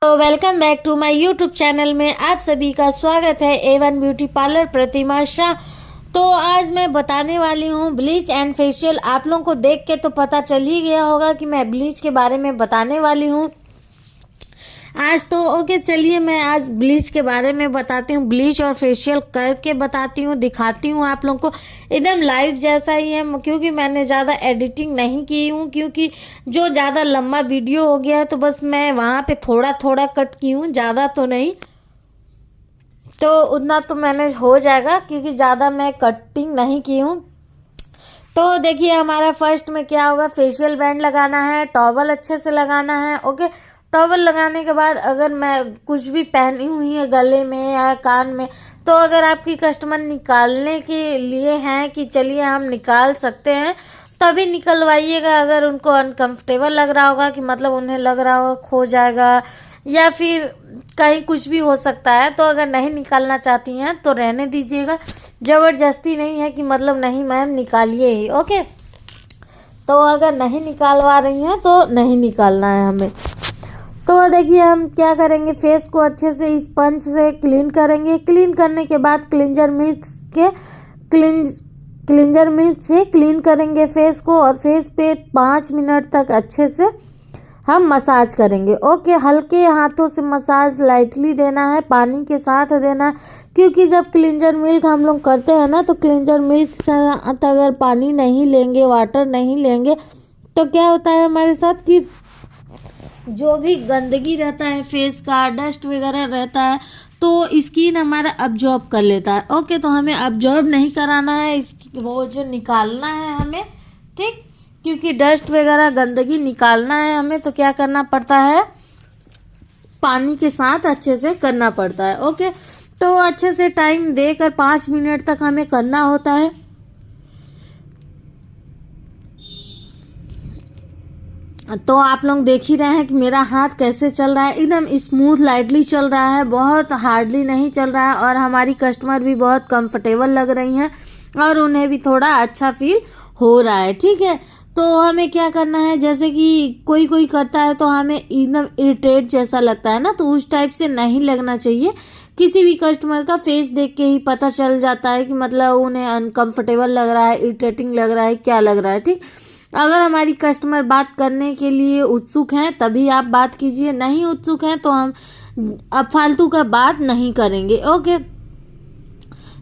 तो welcome back to my YouTube channel में आप सभी का स्वागत है। A1 ब्यूटी पार्लर प्रतिमा शाह। तो आज मैं बताने वाली हूँ ब्लीच एंड फेशियल। आप लोगों को देख के तो पता चल ही गया होगा कि मैं ब्लीच के बारे में बताने वाली हूँ आज। तो ओके, चलिए मैं आज ब्लीच के बारे में बताती हूँ। ब्लीच और फेशियल करके बताती हूँ, दिखाती हूँ आप लोगों को। एकदम लाइव जैसा ही है, क्योंकि मैंने ज़्यादा एडिटिंग नहीं की हूँ, क्योंकि जो ज़्यादा लंबा वीडियो हो गया है तो बस मैं वहाँ पे थोड़ा थोड़ा कट की हूँ, ज़्यादा तो नहीं। तो उतना तो मैंने हो जाएगा, क्योंकि ज़्यादा मैं कटिंग नहीं की हूँ। तो देखिए हमारा फर्स्ट में क्या होगा, फेशियल बैंड लगाना है, टॉवल अच्छे से लगाना है। ओके, टॉवल लगाने के बाद अगर मैं कुछ भी पहनी हुई है गले में या कान में, तो अगर आपकी कस्टमर निकालने के लिए हैं कि चलिए हम निकाल सकते हैं, तभी निकलवाइएगा। अगर उनको अनकंफर्टेबल लग रहा होगा, कि मतलब उन्हें लग रहा होगा खो जाएगा या फिर कहीं कुछ भी हो सकता है, तो अगर नहीं निकालना चाहती हैं तो रहने दीजिएगा। ज़बरदस्ती नहीं है कि मतलब नहीं मैम निकालिए ही। ओके, तो अगर नहीं निकालवा रही हैं तो नहीं निकालना है हमें। तो देखिए हम क्या करेंगे, फेस को अच्छे से स्पंज से क्लीन करेंगे। क्लीन करने के बाद क्लिंजर मिल्क से क्लीन करेंगे फेस को, और फेस पे 5 मिनट तक अच्छे से हम मसाज करेंगे। ओके, हल्के हाथों से मसाज लाइटली देना है, पानी के साथ देना है, क्योंकि जब क्लिंजर मिल्क हम लोग करते हैं ना, तो क्लिंजर मिल्क से अगर पानी नहीं लेंगे, वाटर नहीं लेंगे, तो क्या होता है हमारे साथ कि जो भी गंदगी रहता है फेस का, डस्ट वगैरह रहता है, तो स्किन हमारा अब्जॉर्ब कर लेता है। ओके, तो हमें अब्जॉर्ब नहीं कराना है, वो जो निकालना है हमें, ठीक, क्योंकि डस्ट वगैरह गंदगी निकालना है हमें, तो क्या करना पड़ता है, पानी के साथ अच्छे से करना पड़ता है। ओके, तो अच्छे से टाइम देकर 5 मिनट तक हमें करना होता है। तो आप लोग देख ही रहे हैं कि मेरा हाथ कैसे चल रहा है, एकदम स्मूथ लाइटली चल रहा है, बहुत हार्डली नहीं चल रहा है। और हमारी कस्टमर भी बहुत कंफर्टेबल लग रही हैं और उन्हें भी थोड़ा अच्छा फील हो रहा है। ठीक है, तो हमें क्या करना है, जैसे कि कोई कोई करता है तो हमें एकदम इरिटेट जैसा लगता है ना, तो उस टाइप से नहीं लगना चाहिए। किसी भी कस्टमर का फेस देख के ही पता चल जाता है कि मतलब उन्हें अनकंफर्टेबल लग रहा है, इरिटेटिंग लग रहा है, क्या लग रहा है। ठीक, अगर हमारी कस्टमर बात करने के लिए उत्सुक हैं तभी आप बात कीजिए, नहीं उत्सुक हैं तो हम अब फालतू का बात नहीं करेंगे। ओके,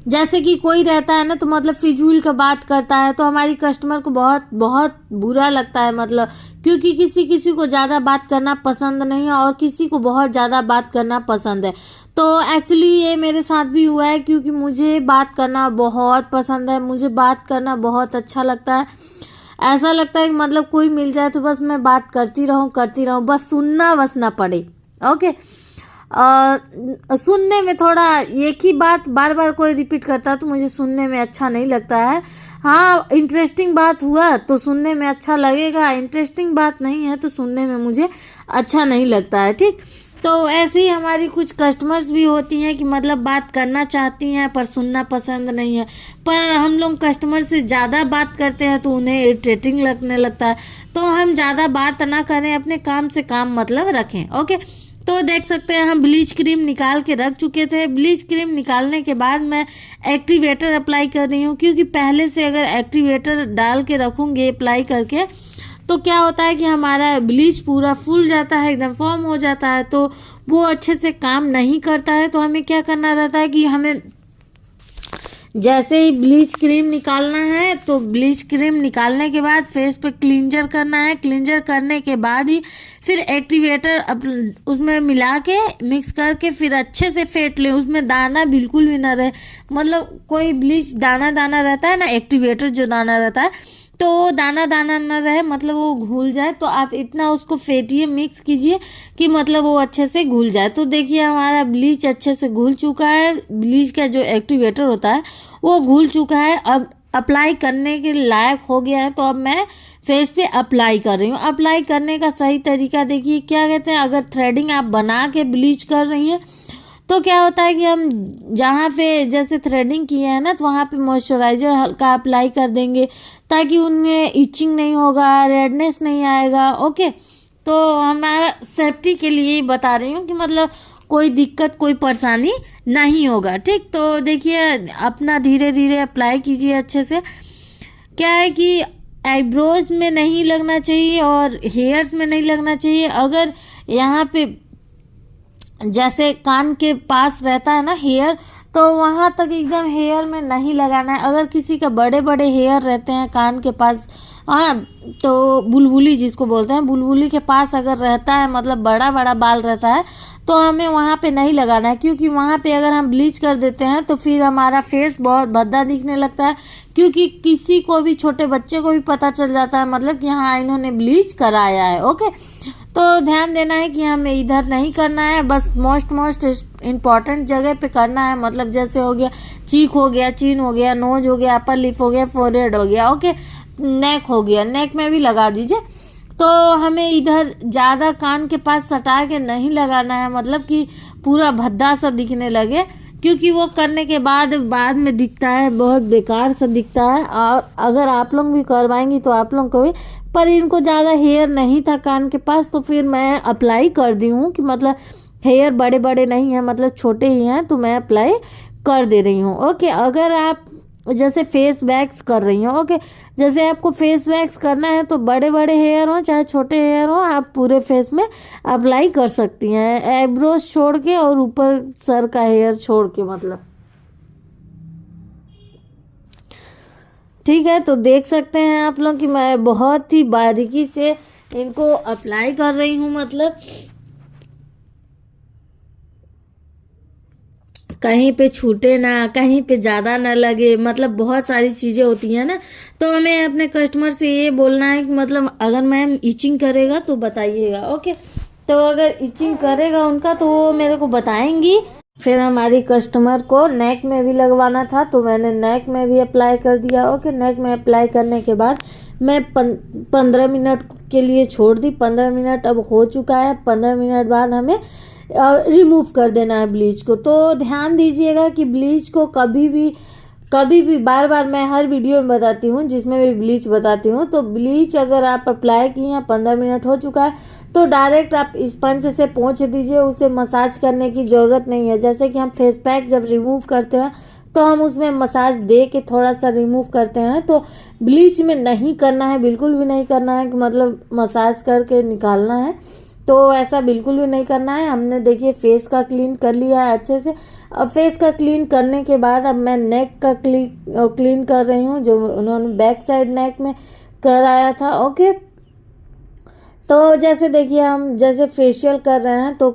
जैसे कि कोई रहता है ना, तो मतलब फिजूल का बात करता है, तो हमारी कस्टमर को बहुत बहुत बुरा लगता है, मतलब क्योंकि किसी किसी को ज़्यादा बात करना पसंद नहीं है और किसी को बहुत ज़्यादा बात करना पसंद है। तो एक्चुअली ये मेरे साथ भी हुआ है, क्योंकि मुझे बात करना बहुत पसंद है, मुझे बात करना बहुत अच्छा लगता है। ऐसा लगता है कि मतलब कोई मिल जाए तो बस मैं बात करती रहूं, बस सुनना बस ना पड़े। ओके, सुनने में थोड़ा एक ही बात बार बार कोई रिपीट करता है तो मुझे सुनने में अच्छा नहीं लगता है। हाँ, इंटरेस्टिंग बात हुआ तो सुनने में अच्छा लगेगा, इंटरेस्टिंग बात नहीं है तो सुनने में मुझे अच्छा नहीं लगता है। ठीक, तो ऐसे ही हमारी कुछ कस्टमर्स भी होती हैं कि मतलब बात करना चाहती हैं पर सुनना पसंद नहीं है, पर हम लोग कस्टमर से ज़्यादा बात करते हैं तो उन्हें इरिटेटिंग लगने लगता है। तो हम ज़्यादा बात ना करें, अपने काम से काम मतलब रखें। ओके, तो देख सकते हैं हम ब्लीच क्रीम निकाल के रख चुके थे। ब्लीच क्रीम निकालने के बाद मैं एक्टिवेटर अप्लाई कर रही हूँ, क्योंकि पहले से अगर एक्टिवेटर डाल के रखूँगी अप्लाई करके, तो क्या होता है कि हमारा ब्लीच पूरा फूल जाता है, एकदम फॉर्म हो जाता है, तो वो अच्छे से काम नहीं करता है। तो हमें क्या करना रहता है कि हमें जैसे ही ब्लीच क्रीम निकालना है, तो ब्लीच क्रीम निकालने के बाद फेस पे क्लींजर करना है। क्लींजर करने के बाद ही फिर एक्टिवेटर उसमें मिला के मिक्स करके फिर अच्छे से फेंट लें, उसमें दाना बिल्कुल भी ना रहे। मतलब कोई ब्लीच दाना दाना रहता है ना, एक्टिवेटर जो दाना रहता है, तो दाना दाना ना रहे, मतलब वो घुल जाए, तो आप इतना उसको फेंटिए, मिक्स कीजिए कि मतलब वो अच्छे से घुल जाए। तो देखिए हमारा ब्लीच अच्छे से घुल चुका है, ब्लीच का जो एक्टिवेटर होता है वो घुल चुका है, अब अप्लाई करने के लायक हो गया है। तो अब मैं फेस पे अप्लाई कर रही हूँ। अप्लाई करने का सही तरीका देखिए, क्या कहते हैं, अगर थ्रेडिंग आप बना के ब्लीच कर रही हैं तो क्या होता है कि हम जहाँ पे जैसे थ्रेडिंग किए हैं ना, तो वहाँ पे मॉइस्चराइज़र हल्का अप्लाई कर देंगे, ताकि उनमें इचिंग नहीं होगा, रेडनेस नहीं आएगा। ओके, तो हमारा सेफ्टी के लिए ही बता रही हूँ कि मतलब कोई दिक्कत कोई परेशानी नहीं होगा। ठीक, तो देखिए अपना धीरे धीरे अप्लाई कीजिए अच्छे से। क्या है कि आईब्रोज में नहीं लगना चाहिए और हेयर्स में नहीं लगना चाहिए। अगर यहाँ पे जैसे कान के पास रहता है ना हेयर, तो वहाँ तक एकदम हेयर में नहीं लगाना है। अगर किसी का बड़े बड़े हेयर रहते हैं कान के पास, हाँ, तो बुलबुली जिसको बोलते हैं, बुलबुली के पास अगर रहता है मतलब बड़ा बड़ा बाल रहता है, तो हमें वहाँ पे नहीं लगाना है। क्योंकि वहाँ पे अगर हम ब्लीच कर देते हैं तो फिर हमारा फेस बहुत भद्दा दिखने लगता है। क्योंकि किसी को भी, छोटे बच्चे को भी पता चल जाता है मतलब कि हाँ इन्होंने ब्लीच कराया है। ओके, तो ध्यान देना है कि हमें इधर नहीं करना है, बस मोस्ट इम्पॉर्टेंट जगह पे करना है। मतलब जैसे हो गया चीक हो गया, चिन हो गया, नोज हो गया, अपर लिप हो गया, फोरहेड हो गया, ओके, नेक हो गया, नेक में भी लगा दीजिए। तो हमें इधर ज़्यादा कान के पास सटा के नहीं लगाना है, मतलब कि पूरा भद्दा सा दिखने लगे। क्योंकि वो करने के बाद में दिखता है, बहुत बेकार सा दिखता है। और अगर आप लोग भी करवाएंगी तो आप लोग को भी, पर इनको ज़्यादा हेयर नहीं था कान के पास, तो फिर मैं अप्लाई कर दी हूँ कि मतलब हेयर बड़े बड़े नहीं हैं, मतलब छोटे ही हैं, तो मैं अप्लाई कर दे रही हूँ। ओके, अगर आप जैसे फेस वैक्स कर रही हो, ओके, जैसे आपको फेस वैक्स करना है तो बड़े बड़े हेयर हो चाहे छोटे हेयर हो, आप पूरे फेस में अप्लाई कर सकती हैं, आईब्रोज छोड़ के और ऊपर सर का हेयर छोड़ के, मतलब ठीक है। तो देख सकते हैं आप लोग कि मैं बहुत ही बारीकी से इनको अप्लाई कर रही हूँ, मतलब कहीं पे छूटे ना, कहीं पे ज़्यादा ना लगे, मतलब बहुत सारी चीज़ें होती हैं ना। तो हमें अपने कस्टमर से ये बोलना है कि मतलब अगर मैम इचिंग करेगा तो बताइएगा। ओके, तो अगर इचिंग करेगा उनका तो वो मेरे को बताएंगी। फिर हमारी कस्टमर को नेक में भी लगवाना था तो मैंने नेक में भी अप्लाई कर दिया। ओके, नेक में अप्लाई करने के बाद मैं 15 मिनट के लिए छोड़ दी। 15 मिनट अब हो चुका है। 15 मिनट बाद हमें रिमूव कर देना है ब्लीच को। तो ध्यान दीजिएगा कि ब्लीच को कभी भी बार बार मैं हर वीडियो में बताती हूँ जिसमें भी ब्लीच बताती हूँ, तो ब्लीच अगर आप अप्लाई किए हैं 15 मिनट हो चुका है तो डायरेक्ट आप स्पंज से पोंछ दीजिए। उसे मसाज करने की ज़रूरत नहीं है। जैसे कि हम फेस पैक जब रिमूव करते हैं तो हम उसमें मसाज दे के थोड़ा सा रिमूव करते हैं, तो ब्लीच में नहीं करना है, बिल्कुल भी नहीं करना है कि मतलब मसाज करके निकालना है। तो ऐसा बिल्कुल भी नहीं करना है। हमने देखिए फेस का क्लीन कर लिया है अच्छे से। अब फेस का क्लीन करने के बाद अब मैं नेक का क्लीन कर रही हूँ, जो उन्होंने बैक साइड नेक में कराया था। ओके, तो जैसे देखिए हम जैसे फेशियल कर रहे हैं तो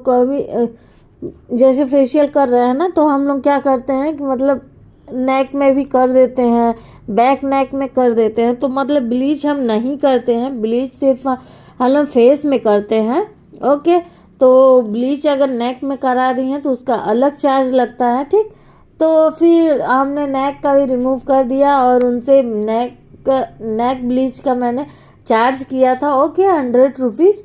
जैसे फेशियल कर रहे हैं ना, तो हम लोग क्या करते हैं कि मतलब नेक में भी कर देते हैं, बैक नेक में कर देते हैं। तो मतलब ब्लीच हम नहीं करते हैं, ब्लीच सिर्फ हम लोग फेस में करते हैं। ओके, तो ब्लीच अगर नेक में करा रही हैं तो उसका अलग चार्ज लगता है। ठीक, तो फिर हमने नेक का भी रिमूव कर दिया और उनसे नेक ब्लीच का मैंने चार्ज किया था। Okay, 100 rupees.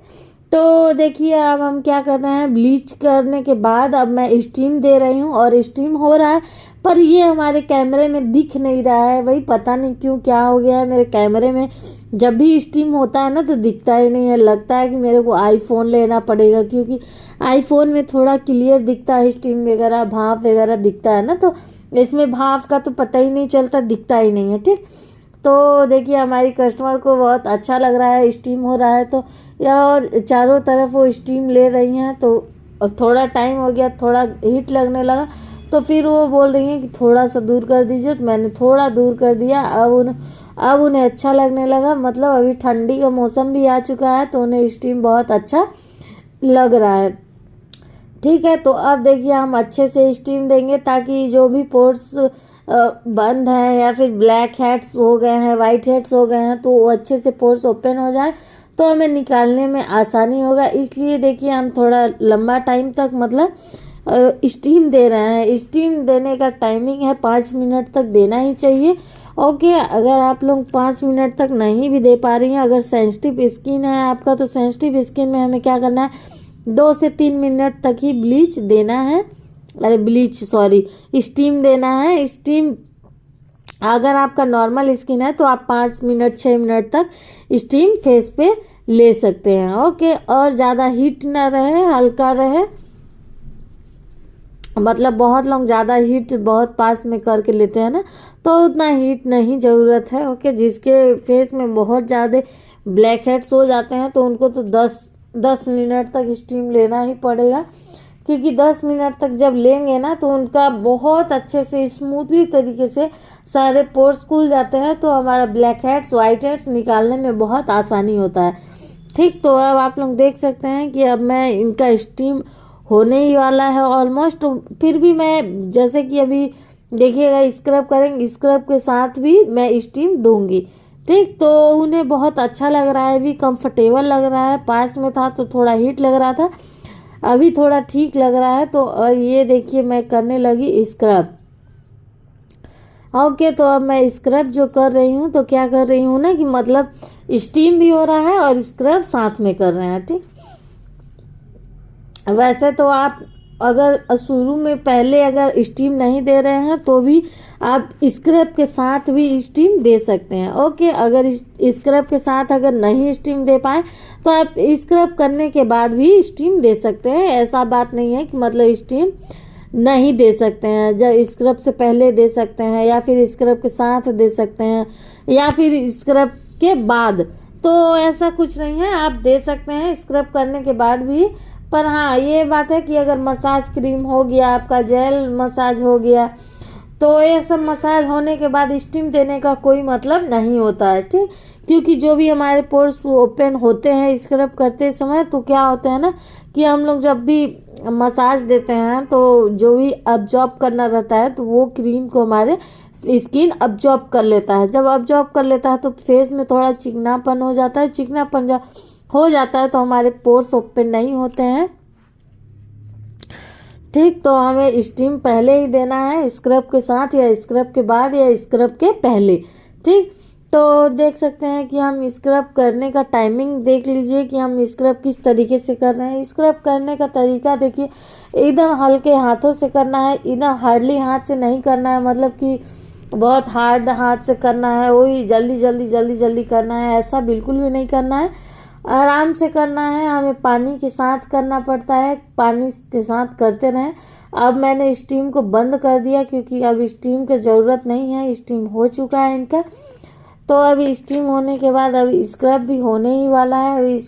तो देखिए अब हम क्या कर रहे हैं, ब्लीच करने के बाद अब मैं स्टीम दे रही हूँ और स्टीम हो रहा है, पर ये हमारे कैमरे में दिख नहीं रहा है। वही पता नहीं क्यों क्या हो गया है मेरे कैमरे में। जब भी स्टीम होता है ना तो दिखता ही नहीं है। लगता है कि मेरे को आईफोन लेना पड़ेगा, क्योंकि आईफोन में थोड़ा क्लियर दिखता है, स्टीम वगैरह भाप वगैरह दिखता है ना, तो इसमें भाप का तो पता ही नहीं चलता, दिखता ही नहीं है। ठीक, तो देखिए हमारी कस्टमर को बहुत अच्छा लग रहा है, स्टीम हो रहा है तो और चारों तरफ वो स्टीम ले रही हैं। तो थोड़ा टाइम हो गया, थोड़ा हीट लगने लगा, तो फिर वो बोल रही हैं कि थोड़ा सा दूर कर दीजिए, तो मैंने थोड़ा दूर कर दिया। अब उन्हें अच्छा लगने लगा। मतलब अभी ठंडी का मौसम भी आ चुका है तो उन्हें स्टीम बहुत अच्छा लग रहा है। ठीक है, तो अब देखिए हम अच्छे से स्टीम देंगे ताकि जो भी पोर्स बंद है या फिर ब्लैक हेड्स हो गए हैं, वाइट हेड्स हो गए हैं, तो वो अच्छे से पोर्स ओपन हो जाए तो हमें निकालने में आसानी होगा। इसलिए देखिए हम थोड़ा लंबा टाइम तक मतलब स्टीम दे रहे हैं। स्टीम देने का टाइमिंग है 5 मिनट तक देना ही चाहिए। ओके, अगर आप लोग 5 मिनट तक नहीं भी दे पा रही हैं, अगर सेंसिटिव स्किन है आपका, तो सेंसिटिव स्किन में हमें क्या करना है, 2 से 3 मिनट तक ही ब्लीच देना है, स्टीम देना है। स्टीम अगर आपका नॉर्मल स्किन है तो आप 5 मिनट 6 मिनट तक स्टीम फेस पे ले सकते हैं। ओके, और ज़्यादा हीट ना रहे, हल्का रहे, मतलब बहुत लोग ज़्यादा हीट बहुत पास में करके लेते हैं ना, तो उतना हीट नहीं ज़रूरत है। ओके, जिसके फेस में बहुत ज़्यादा ब्लैक हेड्स हो जाते हैं तो उनको तो 10 मिनट तक स्टीम लेना ही पड़ेगा, क्योंकि 10 मिनट तक जब लेंगे ना तो उनका बहुत अच्छे से स्मूथली तरीके से सारे पोर्स खुल जाते हैं, तो हमारा ब्लैक हेड्स वाइट हेड्स निकालने में बहुत आसानी होता है। ठीक, तो अब आप लोग देख सकते हैं कि अब मैं इनका स्टीम होने ही वाला है ऑलमोस्ट। फिर भी मैं जैसे कि अभी देखिएगा स्क्रब करेंगे, स्क्रब के साथ भी मैं स्टीम दूंगी। ठीक, तो उन्हें बहुत अच्छा लग रहा है, भी कंफर्टेबल लग रहा है। पास में था तो थोड़ा हीट लग रहा था, अभी थोड़ा ठीक लग रहा है। तो और ये देखिए मैं करने लगी स्क्रब। ओके, तो अब मैं स्क्रब जो कर रही हूँ तो क्या कर रही हूँ ना कि मतलब स्टीम भी हो रहा है और स्क्रब साथ में कर रहे हैं। ठीक, वैसे तो आप अगर शुरू में पहले अगर स्टीम नहीं दे रहे हैं तो भी आप स्क्रब के साथ भी स्टीम दे सकते हैं। ओके, अगर स्क्रब के साथ अगर नहीं स्टीम दे पाए तो आप स्क्रब करने के बाद भी स्टीम दे सकते हैं। ऐसा बात नहीं है कि मतलब स्टीम नहीं दे सकते हैं, जब स्क्रब से पहले दे सकते हैं या फिर स्क्रब के साथ दे सकते हैं या फिर स्क्रब के बाद, तो ऐसा कुछ नहीं है, आप दे सकते हैं स्क्रब करने के बाद भी। पर हाँ, ये बात है कि अगर मसाज क्रीम हो गया, आपका जेल मसाज हो गया, तो ये सब मसाज होने के बाद स्टीम देने का कोई मतलब नहीं होता है। ठीक, क्योंकि जो भी हमारे पोर्स ओपन होते हैं स्क्रब करते समय, तो क्या होता है ना कि हम लोग जब भी मसाज देते हैं तो जो भी अब्जॉर्ब करना रहता है तो वो क्रीम को हमारे स्किन अब्जॉर्ब कर लेता है। जब अब्जॉर्ब कर लेता है तो फेस में थोड़ा चिकनापन हो जाता है, चिकनापन हो जाता है तो हमारे पोर्स ओपन नहीं होते हैं। ठीक, तो हमें स्टीम पहले ही देना है, स्क्रब के साथ या स्क्रब के बाद या स्क्रब के पहले। ठीक, तो देख सकते हैं कि हम स्क्रब करने का टाइमिंग देख लीजिए कि हम स्क्रब किस तरीके से कर रहे हैं। स्क्रब करने का तरीका देखिए, एकदम हल्के हाथों से करना है, एकदम हार्डली हाथ से नहीं करना है, मतलब कि बहुत हार्ड हाथ से करना है, वही जल्दी जल्दी जल्दी जल्दी करना है, ऐसा बिल्कुल भी नहीं करना है। आराम से करना है, हमें पानी के साथ करना पड़ता है, पानी के साथ करते रहें। अब मैंने स्टीम को बंद कर दिया क्योंकि अब स्टीम की ज़रूरत नहीं है, स्टीम हो चुका है इनका। तो अब स्टीम होने के बाद अब स्क्रब भी होने ही वाला है।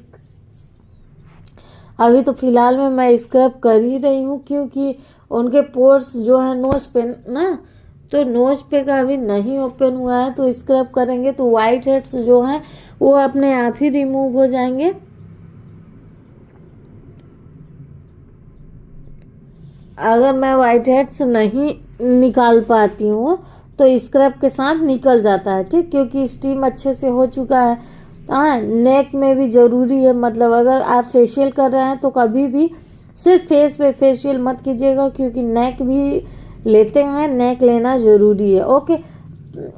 अभी तो फिलहाल में मैं स्क्रब कर ही रही हूँ, क्योंकि उनके पोर्स जो है नोज पे ना, तो नोज पे का अभी नहीं ओपन हुआ है, तो स्क्रब करेंगे तो वाइट हेड्स जो हैं वो अपने आप ही रिमूव हो जाएंगे। अगर मैं वाइट हेड्स नहीं निकाल पाती हूँ तो स्क्रब के साथ निकल जाता है। ठीक, क्योंकि स्टीम अच्छे से हो चुका है। हाँ, नेक में भी ज़रूरी है, मतलब अगर आप फेशियल कर रहे हैं तो कभी भी सिर्फ फेस पे फेशियल मत कीजिएगा, क्योंकि नेक भी लेते हैं, नेक लेना ज़रूरी है। ओके,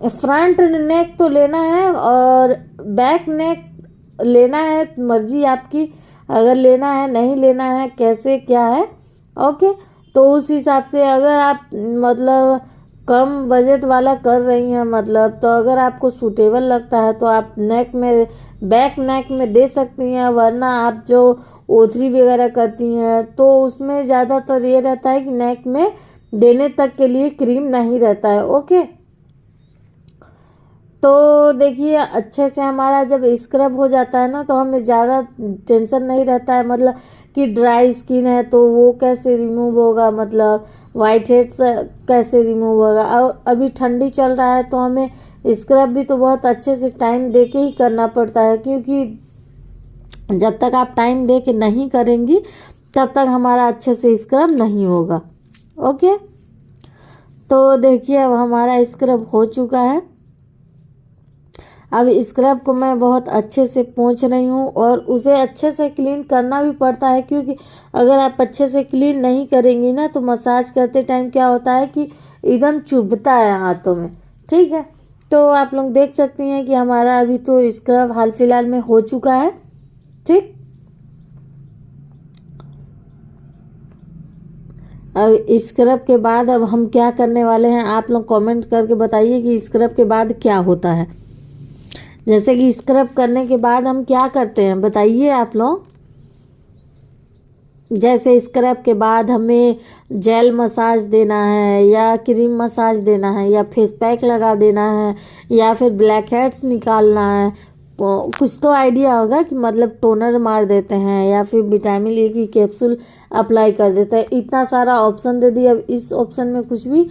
फ्रंट नेक तो लेना है और बैक नेक लेना है, मर्जी आपकी, अगर लेना है नहीं लेना है कैसे क्या है। ओके, तो उस हिसाब से अगर आप मतलब कम बजट वाला कर रही हैं, मतलब तो अगर आपको सूटेबल लगता है तो आप नेक में बैक नेक में दे सकती हैं, वरना आप जो O3 वगैरह करती हैं तो उसमें ज़्यादातर ये रहता है कि नेक में देने तक के लिए क्रीम नहीं रहता है। ओके, तो देखिए अच्छे से हमारा जब स्क्रब हो जाता है ना तो हमें ज़्यादा टेंशन नहीं रहता है, मतलब कि ड्राई स्किन है तो वो कैसे रिमूव होगा, मतलब वाइट हेड्स कैसे रिमूव होगा। और अभी ठंडी चल रहा है तो हमें स्क्रब भी तो बहुत अच्छे से टाइम दे के ही करना पड़ता है, क्योंकि जब तक आप टाइम दे के नहीं करेंगी तब तक हमारा अच्छे से स्क्रब नहीं होगा। ओके, तो देखिए अब हमारा स्क्रब हो चुका है। अब स्क्रब को मैं बहुत अच्छे से पोंछ रही हूँ और उसे अच्छे से क्लीन करना भी पड़ता है, क्योंकि अगर आप अच्छे से क्लीन नहीं करेंगी ना तो मसाज करते टाइम क्या होता है कि एकदम चुभता है हाथों में। ठीक है, तो आप लोग देख सकती हैं कि हमारा अभी तो स्क्रब हाल फिलहाल में हो चुका है। ठीक, अब स्क्रब के बाद अब हम क्या करने वाले हैं, आप लोग कमेंट करके बताइए कि स्क्रब के बाद क्या होता है। जैसे कि स्क्रब करने के बाद हम क्या करते हैं बताइए आप लोग। जैसे स्क्रब के बाद हमें जेल मसाज देना है या क्रीम मसाज देना है या फेस पैक लगा देना है या फिर ब्लैक हेड्स निकालना है, कुछ तो आइडिया होगा कि मतलब टोनर मार देते हैं या फिर विटामिन ए की कैप्सूल अप्लाई कर देते हैं। इतना सारा ऑप्शन दे दिया, अब इस ऑप्शन में कुछ भी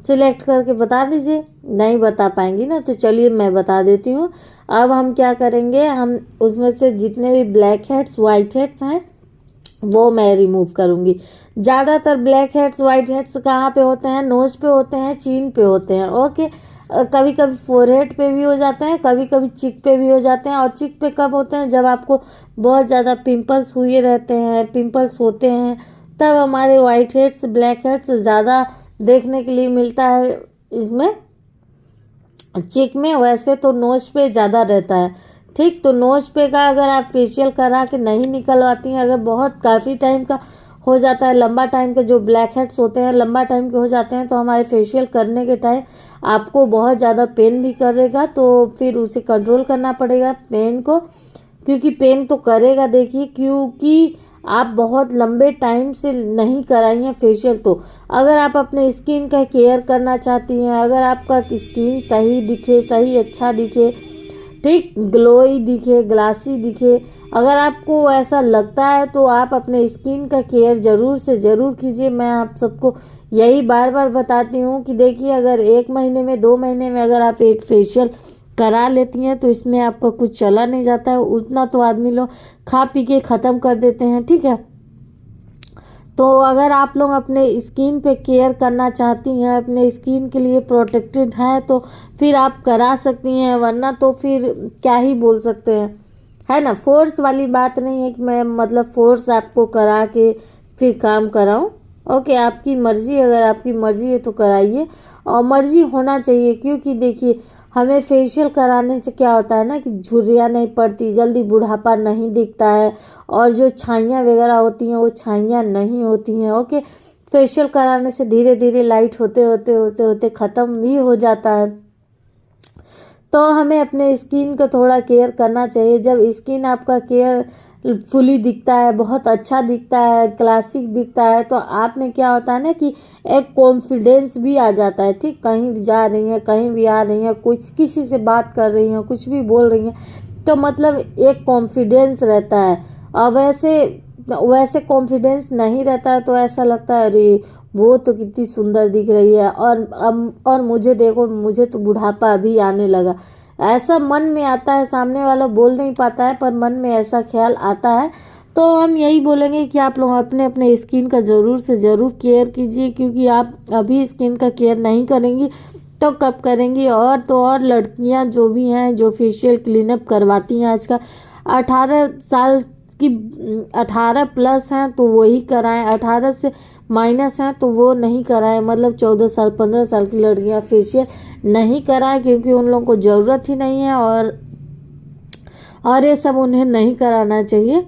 सिलेक्ट करके बता दीजिए। नहीं बता पाएंगी ना, तो चलिए मैं बता देती हूँ। अब हम क्या करेंगे, हम उसमें से जितने भी ब्लैक हेड्स वाइट हेड्स हैं वो मैं रिमूव करूँगी। ज़्यादातर ब्लैक हेड्स वाइट हेड्स कहाँ पे होते हैं, नोज पे होते हैं, चीन पे होते हैं। ओके, कभी कभी फोरहेड पे भी हो जाते हैं, कभी कभी चिक पे भी हो जाते हैं। और चिक पे कब होते हैं, जब आपको बहुत ज़्यादा पिंपल्स हुए रहते हैं, पिंपल्स होते हैं, तब हमारे वाइट हेड्स ब्लैक हेड्स ज़्यादा देखने के लिए मिलता है इसमें चिक में। वैसे तो नोज पे ज़्यादा रहता है। ठीक, तो नोज पे का अगर आप फेशियल करा के नहीं निकलवाती हैं, अगर बहुत काफ़ी टाइम का हो जाता है, लंबा टाइम के जो ब्लैक हेड्स होते हैं लंबा टाइम के हो जाते हैं, तो हमारे फेशियल करने के टाइम आपको बहुत ज़्यादा पेन भी करेगा, तो फिर उसे कंट्रोल करना पड़ेगा पेन को, क्योंकि पेन तो करेगा। देखिए, क्योंकि आप बहुत लंबे टाइम से नहीं कराई हैं फेशियल, तो अगर आप अपने स्किन का केयर करना चाहती हैं, अगर आपका स्किन सही दिखे, सही अच्छा दिखे, ठीक, ग्लोई दिखे, ग्लासी दिखे, अगर आपको ऐसा लगता है तो आप अपने स्किन का केयर ज़रूर से ज़रूर कीजिए। मैं आप सबको यही बार बार बताती हूँ कि देखिए, अगर 1 महीने में 2 महीने में अगर आप एक फेशियल करा लेती हैं तो इसमें आपका कुछ चला नहीं जाता है। उतना तो आदमी लोग खा पी के ख़त्म कर देते हैं। ठीक है, तो अगर आप लोग अपने स्किन पे केयर करना चाहती हैं, अपने स्किन के लिए प्रोटेक्टेड हैं, तो फिर आप करा सकती हैं, वरना तो फिर क्या ही बोल सकते हैं, है ना। फोर्स वाली बात नहीं है कि मैं मतलब फोर्स आपको करा के फिर काम कराऊं। ओके, आपकी मर्जी, अगर आपकी मर्जी है तो कराइए, और मर्जी होना चाहिए, क्योंकि देखिए हमें फेशियल कराने से क्या होता है ना कि झुर्रियाँ नहीं पड़ती, जल्दी बुढ़ापा नहीं दिखता है, और जो छाइयाँ वगैरह होती हैं वो छाइयाँ नहीं होती हैं। ओके, फेशियल कराने से धीरे धीरे लाइट होते होते होते होते ख़त्म भी हो जाता है। तो हमें अपने स्किन को थोड़ा केयर करना चाहिए। जब स्किन आपका केयर फुली दिखता है, बहुत अच्छा दिखता है, क्लासिक दिखता है, तो आप में क्या होता है ना कि एक कॉन्फिडेंस भी आ जाता है। ठीक, कहीं भी जा रही हैं, कहीं भी आ रही हैं, कुछ किसी से बात कर रही हैं, कुछ भी बोल रही हैं, तो मतलब एक कॉन्फिडेंस रहता है। और वैसे कॉन्फिडेंस नहीं रहता है तो ऐसा लगता है अरे वो तो कितनी सुंदर दिख रही है, और मुझे देखो, मुझे तो बुढ़ापा अभी आने लगा, ऐसा मन में आता है। सामने वाला बोल नहीं पाता है पर मन में ऐसा ख्याल आता है। तो हम यही बोलेंगे कि आप लोग अपने अपने स्किन का ज़रूर से ज़रूर केयर कीजिए, क्योंकि आप अभी स्किन का केयर नहीं करेंगी तो कब करेंगी। और तो और लड़कियां जो भी हैं जो फेशियल क्लीनअप करवाती हैं आज का 18 साल की 18 प्लस हैं तो वही कराएं, 18 से माइनस हैं तो वो नहीं कराएं। मतलब 14 साल 15 साल की लड़कियां फेशियल नहीं कराएं, क्योंकि उन लोगों को ज़रूरत ही नहीं है, और ये सब उन्हें नहीं कराना चाहिए।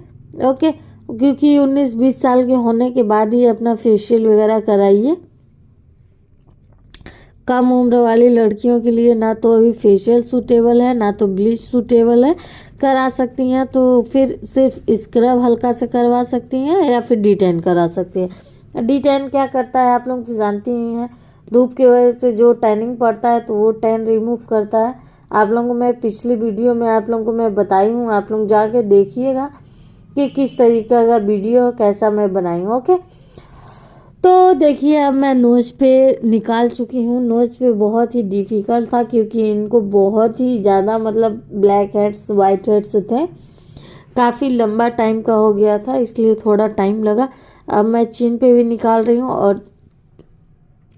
ओके, क्योंकि 19-20 साल के होने के बाद ही अपना फेशियल वगैरह कराइए। कम उम्र वाली लड़कियों के लिए ना तो अभी फेशियल सूटेबल है, ना तो ब्लीच सूटेबल है। करा सकती हैं तो फिर सिर्फ स्क्रब हल्का से करवा सकती हैं, या फिर डिटेन करा सकती हैं। डिटेन क्या करता है आप लोग तो जानती ही हैं, धूप की वजह से जो टैनिंग पड़ता है तो वो टैन रिमूव करता है। आप लोगों को मैं पिछली वीडियो में आप लोगों को मैं बताई हूँ, आप लोग जाके देखिएगा कि किस तरीके का वीडियो कैसा मैं बनाई हूँ। ओके, तो देखिए अब मैं नोज पे निकाल चुकी हूँ। नोज पे बहुत ही डिफ़िकल्ट था, क्योंकि इनको बहुत ही ज़्यादा मतलब ब्लैक हेड्स वाइट हेड्स थे, काफ़ी लंबा टाइम का हो गया था, इसलिए थोड़ा टाइम लगा। अब मैं चिन पे भी निकाल रही हूँ, और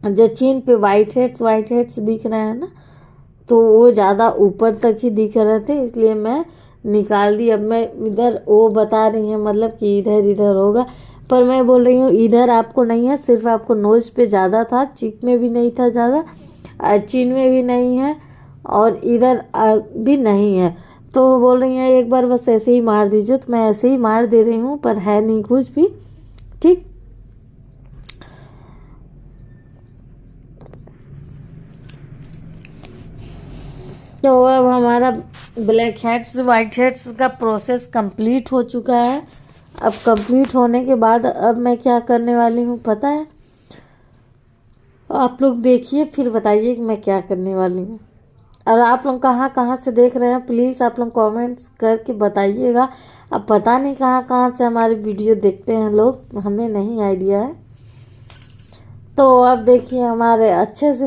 जो चिन पे वाइट हेड्स दिख रहे हैं ना, तो वो ज़्यादा ऊपर तक ही दिख रहे थे, इसलिए मैं निकाल दी। अब मैं इधर, वो बता रही हैं मतलब कि इधर इधर होगा, पर मैं बोल रही हूँ इधर आपको नहीं है, सिर्फ आपको नोज पे ज़्यादा था, चिक में भी नहीं था ज़्यादा, चिन में भी नहीं है, और इधर भी नहीं है। तो बोल रही हैं एक बार बस ऐसे ही मार दीजिए, तो मैं ऐसे ही मार दे रही हूँ, पर है नहीं कुछ भी। ठीक, तो अब हमारा ब्लैक हेड्स वाइट हेड्स का प्रोसेस कंप्लीट हो चुका है। अब कंप्लीट होने के बाद अब मैं क्या करने वाली हूँ पता है? आप लोग देखिए फिर बताइए कि मैं क्या करने वाली हूँ। और आप लोग कहाँ कहाँ से देख रहे हैं प्लीज़ आप लोग कमेंट्स करके बताइएगा। अब पता नहीं कहाँ कहाँ से हमारी वीडियो देखते हैं लोग, हमें नहीं आइडिया है। तो अब देखिए हमारे अच्छे से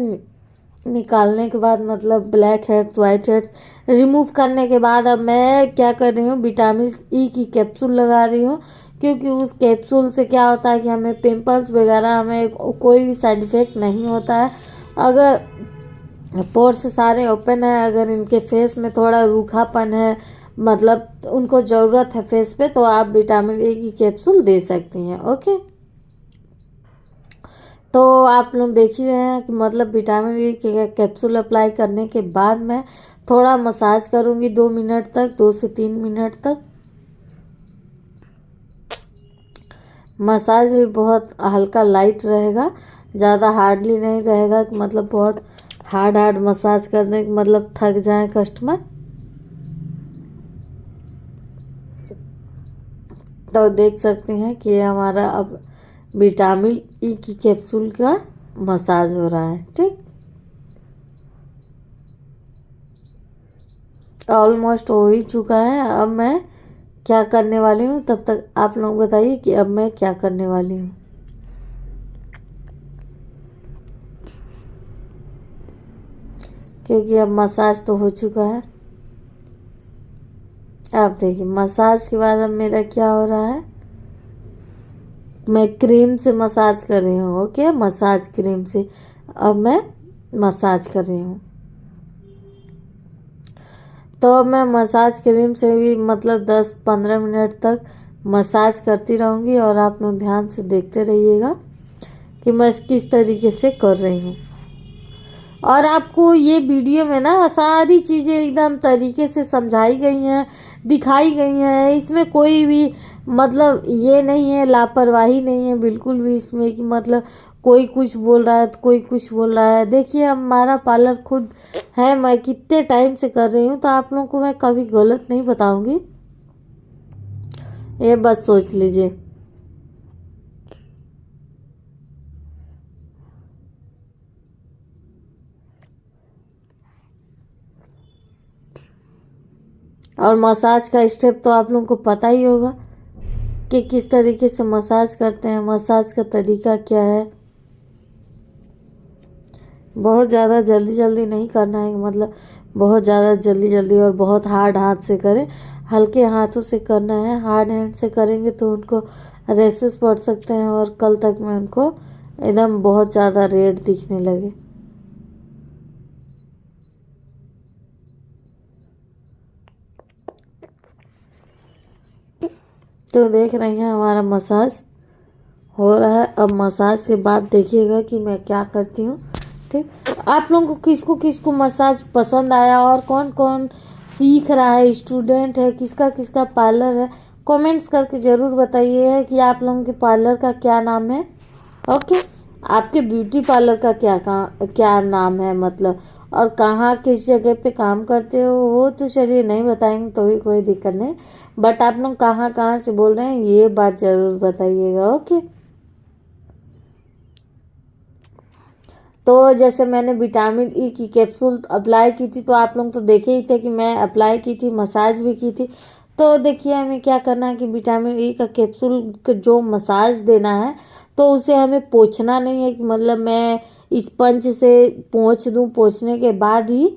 निकालने के बाद मतलब black heads white heads remove करने के बाद अब मैं क्या कर रही हूँ, विटामिन ई की कैप्सूल लगा रही हूँ। क्योंकि उस कैप्सूल से क्या होता है कि हमें पिंपल्स वगैरह हमें कोई भी साइड इफ़ेक्ट नहीं होता है। अगर पोर्स सारे ओपन है, अगर इनके फेस में थोड़ा रूखापन है, मतलब उनको ज़रूरत है फेस पे, तो आप विटामिन ए की कैप्सूल दे सकती हैं। ओके, तो आप लोग देख ही रहे हैं कि मतलब विटामिन ई के कैप्सूल अप्लाई करने के बाद मैं थोड़ा मसाज करूँगी 2 मिनट तक, 2 से 3 मिनट तक। मसाज भी बहुत हल्का लाइट रहेगा, ज़्यादा हार्डली नहीं रहेगा कि मतलब बहुत हार्ड हार्ड मसाज करने के मतलब थक जाए कस्टमर। तो देख सकते हैं कि हमारा अब विटामिन ई की कैप्सूल का मसाज हो रहा है। ठीक, ऑलमोस्ट हो ही चुका है। अब मैं क्या करने वाली हूँ तब तक आप लोग बताइए कि अब मैं क्या करने वाली हूँ। क्योंकि अब मसाज तो हो चुका है। अब देखिए मसाज के बाद अब मेरा क्या हो रहा है, मैं क्रीम से मसाज कर रही हूँ। ओके, मसाज क्रीम से अब मैं मसाज कर रही हूँ। तो अब मैं मसाज क्रीम से भी मतलब 10-15 मिनट तक मसाज करती रहूँगी और आप लोग ध्यान से देखते रहिएगा कि मैं किस तरीके से कर रही हूँ। और आपको ये वीडियो में ना सारी चीज़ें एकदम तरीके से समझाई गई हैं, दिखाई गई हैं। इसमें कोई भी मतलब ये नहीं है, लापरवाही नहीं है बिल्कुल भी इसमें कि मतलब कोई कुछ बोल रहा है तो कोई कुछ बोल रहा है। देखिए हमारा पार्लर खुद है, मैं कितने टाइम से कर रही हूँ, तो आप लोगों को मैं कभी गलत नहीं बताऊंगी, ये बस सोच लीजिए। और मसाज का स्टेप तो आप लोगों को पता ही होगा कि किस तरीके से मसाज करते हैं, मसाज का तरीका क्या है। बहुत ज़्यादा जल्दी जल्दी नहीं करना है, मतलब बहुत ज़्यादा जल्दी जल्दी और बहुत हार्ड हाथ से करें, हल्के हाथों से करना है। हार्ड हैंड से करेंगे तो उनको रेसेस पड़ सकते हैं और कल तक में उनको एकदम बहुत ज़्यादा रेड दिखने लगे। तो देख रही हैं हमारा मसाज हो रहा है। अब मसाज के बाद देखिएगा कि मैं क्या करती हूँ। ठीक, आप लोगों को किसको किसको मसाज पसंद आया और कौन कौन सीख रहा है, स्टूडेंट है, किसका किसका पार्लर है, कमेंट्स करके ज़रूर बताइए कि आप लोगों के पार्लर का क्या नाम है। ओके, आपके ब्यूटी पार्लर का क्या नाम है मतलब, और कहाँ किस जगह पे काम करते हो वो तो चलिए नहीं बताएंगे तो भी कोई दिक्कत नहीं, बट आप लोग कहाँ कहाँ से बोल रहे हैं ये बात ज़रूर बताइएगा। ओके, तो जैसे मैंने विटामिन ई की कैप्सूल अप्लाई की थी तो आप लोग तो देखे ही थे कि मैं अप्लाई की थी, मसाज भी की थी। तो देखिए हमें क्या करना है कि विटामिन ई का कैप्सूल का जो मसाज देना है तो उसे हमें पोंछना नहीं है कि मतलब मैं स्पंज से पोंछ दूँ, पोंछने के बाद ही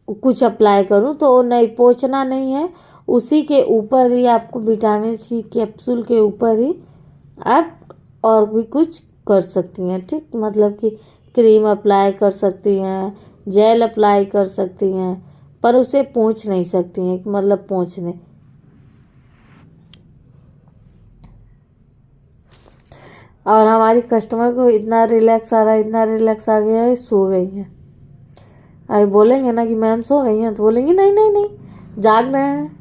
कुछ अप्लाई करूँ, तो नहीं, पोंछना नहीं है। उसी के ऊपर ही आपको विटामिन सी कैप्सूल के ऊपर ही आप और भी कुछ कर सकती हैं। ठीक, मतलब कि क्रीम अप्लाई कर सकती हैं, जेल अप्लाई कर सकती हैं, पर उसे पोंछ नहीं सकती हैं कि मतलब पोंछने। और हमारी कस्टमर को इतना रिलैक्स आ रहा है, इतना रिलैक्स आ गया है, सो गई हैं। अभी बोलेंगे ना कि मैम सो गई हैं तो बोलेंगी नहीं नहीं नहीं, जाग रहे हैं।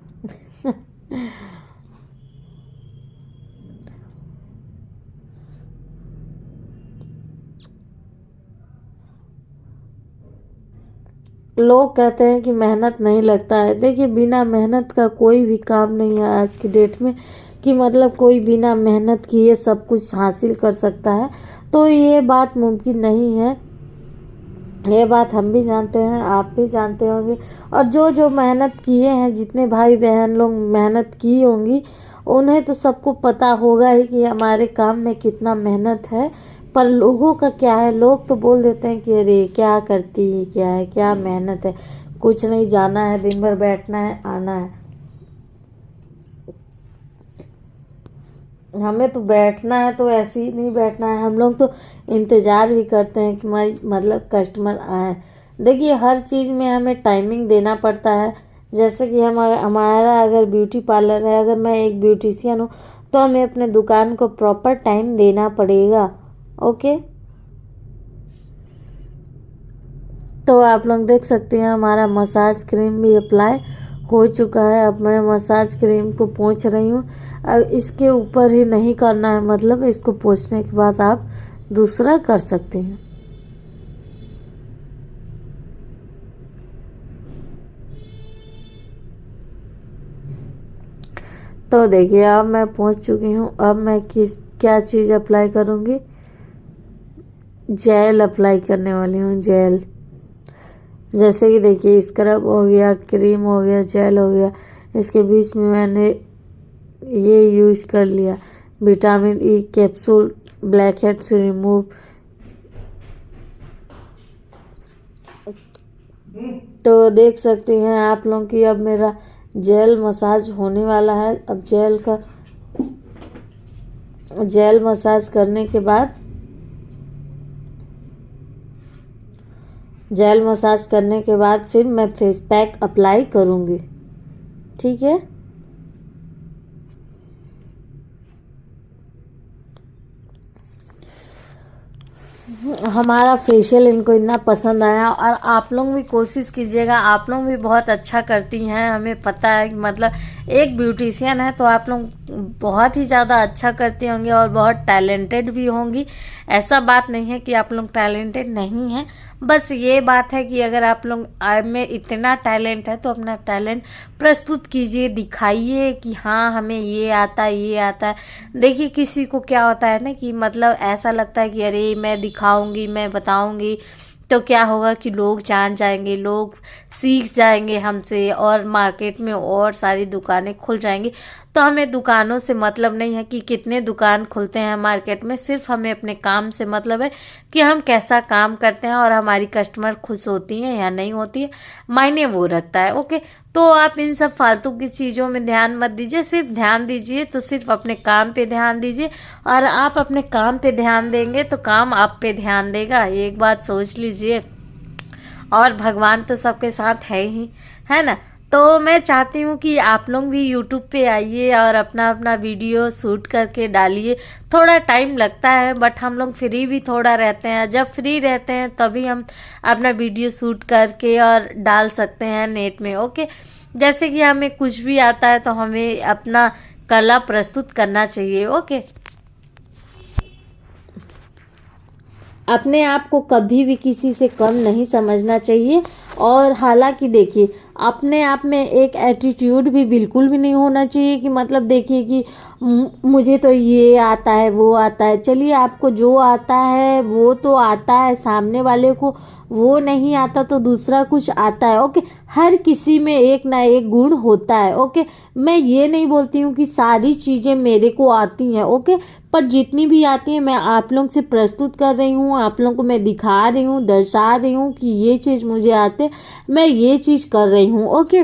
लोग कहते हैं कि मेहनत नहीं लगता है। देखिए बिना मेहनत का कोई भी काम नहीं है आज की डेट में, कि मतलब कोई बिना मेहनत किए सब कुछ हासिल कर सकता है, तो ये बात मुमकिन नहीं है। ये बात हम भी जानते हैं, आप भी जानते होंगे, और जो जो मेहनत किए हैं, जितने भाई बहन लोग मेहनत की होंगी, उन्हें तो सबको पता होगा ही कि हमारे काम में कितना मेहनत है। पर लोगों का क्या है, लोग तो बोल देते हैं कि अरे क्या करती है, क्या है, क्या मेहनत है, कुछ नहीं, जाना है, दिन भर बैठना है, आना है। हमें तो बैठना है तो ऐसे ही नहीं बैठना है, हम लोग तो इंतज़ार भी करते हैं कि मतलब कस्टमर आए। देखिए हर चीज़ में हमें टाइमिंग देना पड़ता है। जैसे कि हमारा अगर ब्यूटी पार्लर है, अगर मैं एक ब्यूटिशियन हूँ, तो हमें अपने दुकान को प्रॉपर टाइम देना पड़ेगा। ओके, तो आप लोग देख सकते हैं हमारा मसाज क्रीम भी अप्लाई हो चुका है। अब मैं मसाज क्रीम को पोंछ रही हूँ। अब इसके ऊपर ही नहीं करना है, मतलब इसको पोंछने के बाद आप दूसरा कर सकते हैं। तो देखिए अब मैं पहुंच चुकी हूँ। अब मैं क्या चीज़ अप्लाई करूँगी, जेल अप्लाई करने वाली हूँ, जेल। जैसे कि देखिए स्क्रब हो गया, क्रीम हो गया, जेल हो गया, इसके बीच में मैंने ये यूज कर लिया vitamin E capsule, black heads remove. तो देख सकते हैं आप लोग कि अब मेरा जेल मसाज होने वाला है। अब जेल मसाज करने के बाद, जेल मसाज करने के बाद फिर मैं फेस पैक अप्लाई करूँगी। ठीक है, हमारा फेशियल इनको इतना पसंद आया, और आप लोग भी कोशिश कीजिएगा। आप लोग भी बहुत अच्छा करती हैं, हमें पता है। मतलब एक ब्यूटिशियन है तो आप लोग बहुत ही ज़्यादा अच्छा करती होंगी और बहुत टैलेंटेड भी होंगी। ऐसा बात नहीं है कि आप लोग टैलेंटेड नहीं हैं, बस ये बात है कि अगर आप लोग में इतना टैलेंट है तो अपना टैलेंट प्रस्तुत कीजिए, दिखाइए कि हाँ हमें ये आता है, ये आता है। देखिए किसी को क्या होता है ना कि मतलब ऐसा लगता है कि अरे मैं दिखाऊंगी, मैं बताऊंगी तो क्या होगा कि लोग जान जाएंगे, लोग सीख जाएंगे हमसे, और मार्केट में और सारी दुकानें खुल जाएंगी। तो हमें दुकानों से मतलब नहीं है कि कितने दुकान खुलते हैं मार्केट में, सिर्फ हमें अपने काम से मतलब है कि हम कैसा काम करते हैं और हमारी कस्टमर खुश होती हैं या नहीं होती है, मायने वो रखता है। ओके, तो आप इन सब फालतू की चीज़ों में ध्यान मत दीजिए, सिर्फ ध्यान दीजिए तो सिर्फ अपने काम पे ध्यान दीजिए, और आप अपने काम पे ध्यान देंगे तो काम आप पे ध्यान देगा। एक बात सोच लीजिए, और भगवान तो सबके साथ है ही, है ना। तो मैं चाहती हूँ कि आप लोग भी यूट्यूब पे आइए और अपना अपना वीडियो शूट करके डालिए। थोड़ा टाइम लगता है बट हम लोग फ्री भी थोड़ा रहते हैं, जब फ्री रहते हैं तभी हम अपना वीडियो शूट करके और डाल सकते हैं नेट में। ओके, जैसे कि हमें कुछ भी आता है तो हमें अपना कला प्रस्तुत करना चाहिए। ओके, अपने आप को कभी भी किसी से कम नहीं समझना चाहिए। और हालांकि देखिए अपने आप में एक एटीट्यूड भी बिल्कुल भी नहीं होना चाहिए कि मतलब देखिए कि मुझे तो ये आता है, वो आता है। चलिए आपको जो आता है वो तो आता है, सामने वाले को वो नहीं आता तो दूसरा कुछ आता है। ओके, हर किसी में एक ना एक गुण होता है। ओके, मैं ये नहीं बोलती हूँ कि सारी चीज़ें मेरे को आती हैं। ओके, पर जितनी भी आती है मैं आप लोग से प्रस्तुत कर रही हूँ, आप लोगों को मैं दिखा रही हूँ, दर्शा रही हूँ कि ये चीज़ मुझे आते, मैं ये चीज़ कर रही हूँ। ओके,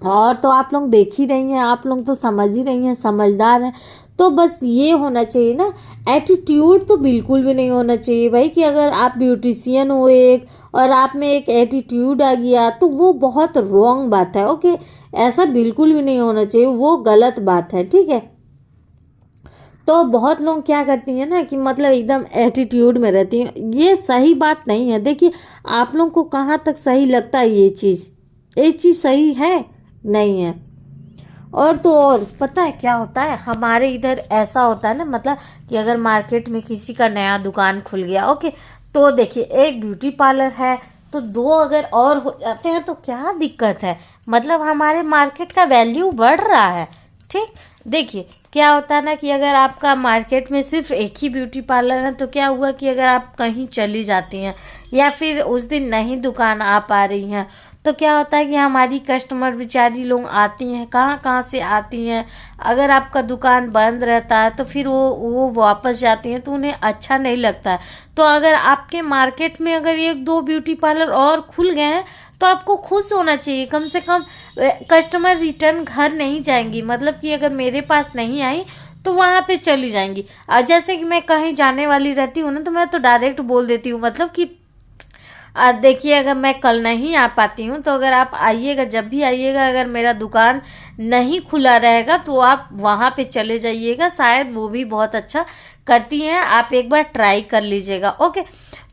और तो आप लोग देख ही रही हैं, आप लोग तो समझ ही रही हैं, समझदार हैं। तो बस ये होना चाहिए ना, एटीट्यूड तो बिल्कुल भी नहीं होना चाहिए भाई, कि अगर आप ब्यूटिशियन हो एक और आप में एक एटीट्यूड आ गया तो वो बहुत रॉन्ग बात है। ओके, ऐसा बिल्कुल भी नहीं होना चाहिए, वो गलत बात है। ठीक है, तो बहुत लोग क्या करती हैं ना कि मतलब एकदम एटीट्यूड में रहती हैं, ये सही बात नहीं है। देखिए आप लोग को कहाँ तक सही लगता है ये चीज़ सही है नहीं है। और तो और पता है क्या होता है, हमारे इधर ऐसा होता है ना, मतलब कि अगर मार्केट में किसी का नया दुकान खुल गया, ओके, तो देखिए एक ब्यूटी पार्लर है तो 2 अगर और हो जाते हैं तो क्या दिक्कत है, मतलब हमारे मार्केट का वैल्यू बढ़ रहा है। ठीक, देखिए क्या होता है ना कि अगर आपका मार्केट में सिर्फ एक ही ब्यूटी पार्लर है तो क्या हुआ कि अगर आप कहीं चली जाती हैं या फिर उस दिन नहीं दुकान आ पा रही हैं तो क्या होता है कि हमारी कस्टमर बेचारी लोग आती हैं, कहाँ कहाँ से आती हैं। अगर आपका दुकान बंद रहता है तो फिर वो वापस जाती हैं तो उन्हें अच्छा नहीं लगता है। तो अगर आपके मार्केट में अगर 1-2 ब्यूटी पार्लर और खुल गए हैं तो आपको खुश होना चाहिए। कम से कम कस्टमर रिटर्न घर नहीं जाएंगी, मतलब कि अगर मेरे पास नहीं आई तो वहाँ पे चली जाएंगी। जैसे कि मैं कहीं जाने वाली रहती हूँ ना तो मैं तो डायरेक्ट बोल देती हूँ, मतलब कि देखिए अगर मैं कल नहीं आ पाती हूँ तो अगर आप आइएगा, जब भी आइएगा अगर मेरा दुकान नहीं खुला रहेगा तो आप वहाँ पे चले जाइएगा, शायद वो भी बहुत अच्छा करती हैं, आप एक बार ट्राई कर लीजिएगा। ओके,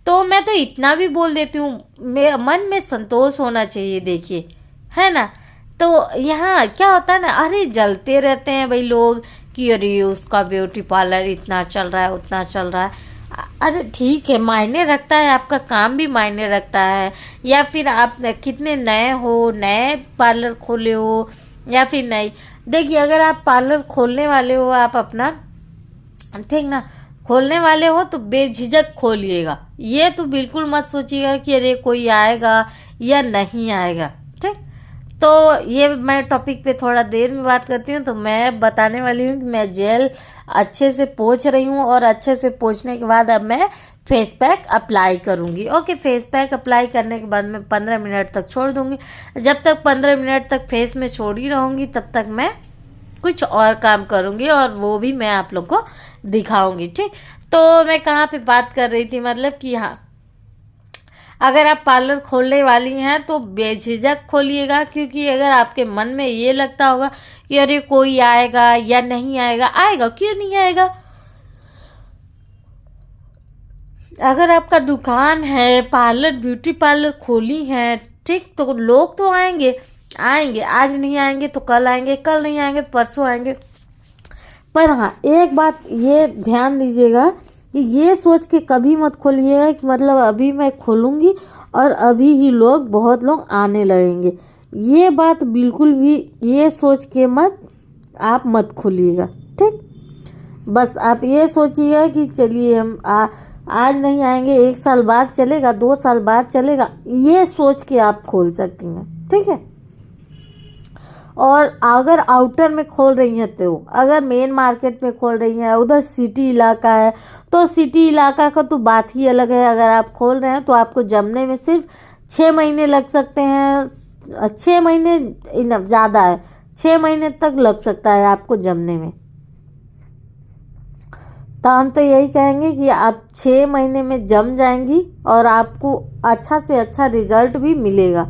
तो मैं तो इतना भी बोल देती हूँ, मेरे मन में संतोष होना चाहिए, देखिए है ना। तो यहाँ क्या होता है ना, अरे जलते रहते हैं भाई लोग कि अरे उसका ब्यूटी पार्लर इतना चल रहा है उतना चल रहा है। अरे ठीक है, मायने रखता है, आपका काम भी मायने रखता है, या फिर आप कितने नए हो, नए पार्लर खोले हो या फिर नहीं। देखिए अगर आप पार्लर खोलने वाले हो, आप अपना ठीक ना खोलने वाले हो तो बेझिझक खोलिएगा, ये तो बिल्कुल मत सोचिएगा कि अरे कोई आएगा या नहीं आएगा। ठीक, तो ये मैं टॉपिक पे थोड़ा देर में बात करती हूँ। तो मैं बताने वाली हूँ कि मैं जेल अच्छे से पोंछ रही हूँ और अच्छे से पोंछने के बाद अब मैं फेस पैक अप्लाई करूँगी। ओके, फेस पैक अप्लाई करने के बाद मैं 15 मिनट तक छोड़ दूँगी। जब तक 15 मिनट तक फेस में छोड़ी रहूँगी तब तक मैं कुछ और काम करूँगी और वो भी मैं आप लोग को दिखाऊँगी। ठीक, तो मैं कहाँ पे बात कर रही थी, मतलब कि हाँ, अगर आप पार्लर खोलने वाली हैं तो बेझिझक खोलिएगा, क्योंकि अगर आपके मन में ये लगता होगा कि अरे कोई आएगा या नहीं आएगा, आएगा क्यों नहीं आएगा। अगर आपका दुकान है, पार्लर ब्यूटी पार्लर खोली है, ठीक, तो लोग तो आएंगे आएंगे, आज नहीं आएंगे तो कल आएंगे, कल नहीं आएंगे तो परसों आएंगे। पर हाँ, एक बात ये ध्यान दीजिएगा कि ये सोच के कभी मत खोलिएगा कि मतलब अभी मैं खोलूँगी और अभी ही बहुत लोग आने लगेंगे। ये बात बिल्कुल भी ये सोच के आप मत खोलिएगा। ठीक, बस आप ये सोचिएगा कि चलिए हम आज नहीं आएंगे, 1 साल बाद चलेगा, 2 साल बाद चलेगा, ये सोच के आप खोल सकती हैं। ठीक है, और अगर आउटर में खोल रही हैं तो, अगर मेन मार्केट में खोल रही हैं, उधर सिटी इलाका है तो सिटी इलाका का तो बात ही अलग है। अगर आप खोल रहे हैं तो आपको जमने में सिर्फ 6 महीने लग सकते हैं, 6 महीने ज़्यादा है, 6 महीने तक लग सकता है आपको जमने में। तो हम तो यही कहेंगे कि आप 6 महीने में जम जाएंगी और आपको अच्छा से अच्छा रिजल्ट भी मिलेगा।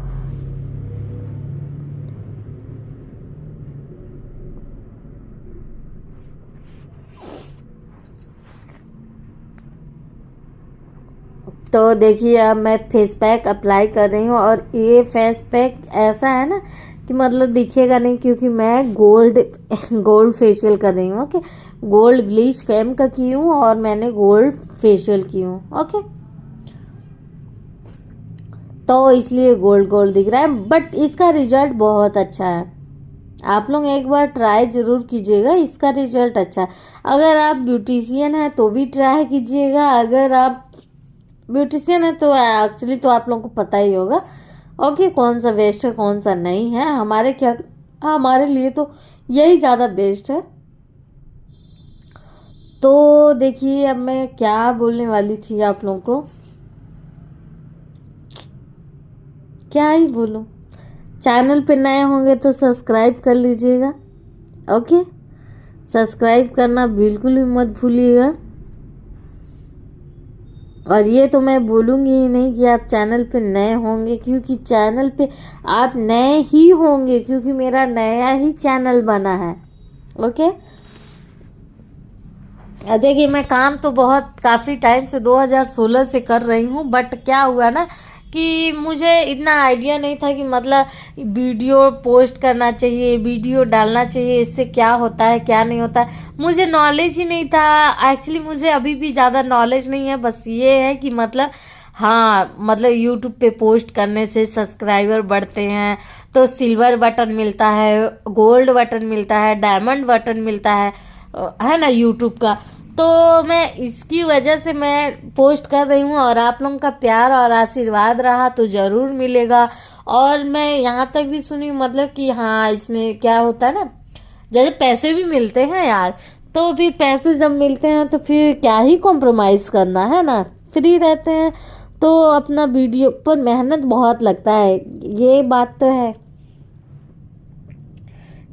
तो देखिए अब मैं फेस पैक अप्लाई कर रही हूँ और ये फेस पैक ऐसा है ना कि मतलब दिखेगा नहीं, क्योंकि मैं गोल्ड फेशियल कर रही हूँ। ओके, गोल्ड ब्लीच फेम का की हूँ और मैंने गोल्ड फेशियल की हूँ। ओके, तो इसलिए गोल्ड दिख रहा है, बट इसका रिजल्ट बहुत अच्छा है। आप लोग एक बार ट्राई जरूर कीजिएगा, इसका रिजल्ट अच्छा है। अगर आप ब्यूटिशियन हैं तो भी ट्राई कीजिएगा, अगर आप ब्यूटिशियन है तो एक्चुअली तो आप लोगों को पता ही होगा ओके कौन सा बेस्ट है कौन सा नहीं है। हमारे लिए तो यही ज़्यादा बेस्ट है। तो देखिए अब मैं क्या बोलने वाली थी आप लोगों को, क्या ही बोलूं। चैनल पे नए होंगे तो सब्सक्राइब कर लीजिएगा। ओके, सब्सक्राइब करना बिल्कुल भी मत भूलिएगा। और ये तो मैं बोलूँगी ही नहीं कि आप चैनल पे नए होंगे, क्योंकि चैनल पे आप नए ही होंगे, क्योंकि मेरा नया ही चैनल बना है। ओके, देखिए मैं काम तो काफ़ी टाइम से 2016 से कर रही हूँ, बट क्या हुआ ना कि मुझे इतना आइडिया नहीं था कि मतलब वीडियो पोस्ट करना चाहिए, वीडियो डालना चाहिए, इससे क्या होता है क्या नहीं होता है, मुझे नॉलेज ही नहीं था। एक्चुअली मुझे अभी भी ज़्यादा नॉलेज नहीं है, बस ये है कि मतलब हाँ मतलब यूट्यूब पे पोस्ट करने से सब्सक्राइबर बढ़ते हैं, तो सिल्वर बटन मिलता है, गोल्ड बटन मिलता है, डायमंड बटन मिलता है ना यूट्यूब का। तो मैं इसकी वजह से मैं पोस्ट कर रही हूँ, और आप लोगों का प्यार और आशीर्वाद रहा तो ज़रूर मिलेगा। और मैं यहाँ तक भी सुनी मतलब कि हाँ इसमें क्या होता है ना, जैसे पैसे भी मिलते हैं यार, तो फिर पैसे जब मिलते हैं तो फिर क्या ही कॉम्प्रोमाइज़ करना है ना, फ्री रहते हैं तो अपना वीडियो पर मेहनत बहुत लगता है, ये बात तो है।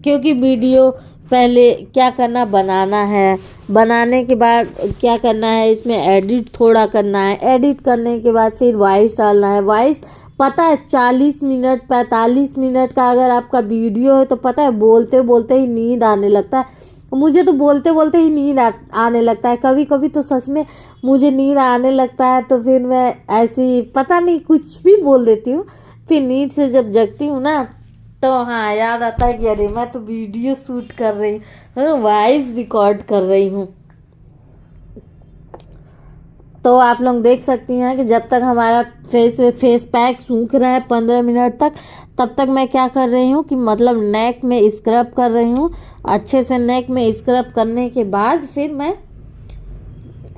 क्योंकि वीडियो पहले क्या करना, बनाना है, बनाने के बाद क्या करना है, इसमें एडिट थोड़ा करना है, एडिट करने के बाद फिर वॉइस डालना है। वॉइस पता है 40 मिनट 45 मिनट का अगर आपका वीडियो है तो पता है बोलते बोलते ही नींद आने लगता है। मुझे तो बोलते बोलते ही नींद आने लगता है, कभी कभी तो सच में मुझे नींद आने लगता है, तो फिर मैं ऐसी पता नहीं कुछ भी बोल देती हूँ। फिर नींद से जब जगती हूँ ना, तो हाँ याद आता है कि अरे मैं तो वीडियो शूट कर रही हूँ, वॉइस रिकॉर्ड कर रही हूँ। तो आप लोग देख सकती हैं कि जब तक हमारा फेस पैक सूख रहा है 15 मिनट तक, तब तक मैं क्या कर रही हूँ कि मतलब नेक में स्क्रब कर रही हूँ। अच्छे से नेक में स्क्रब करने के बाद फिर मैं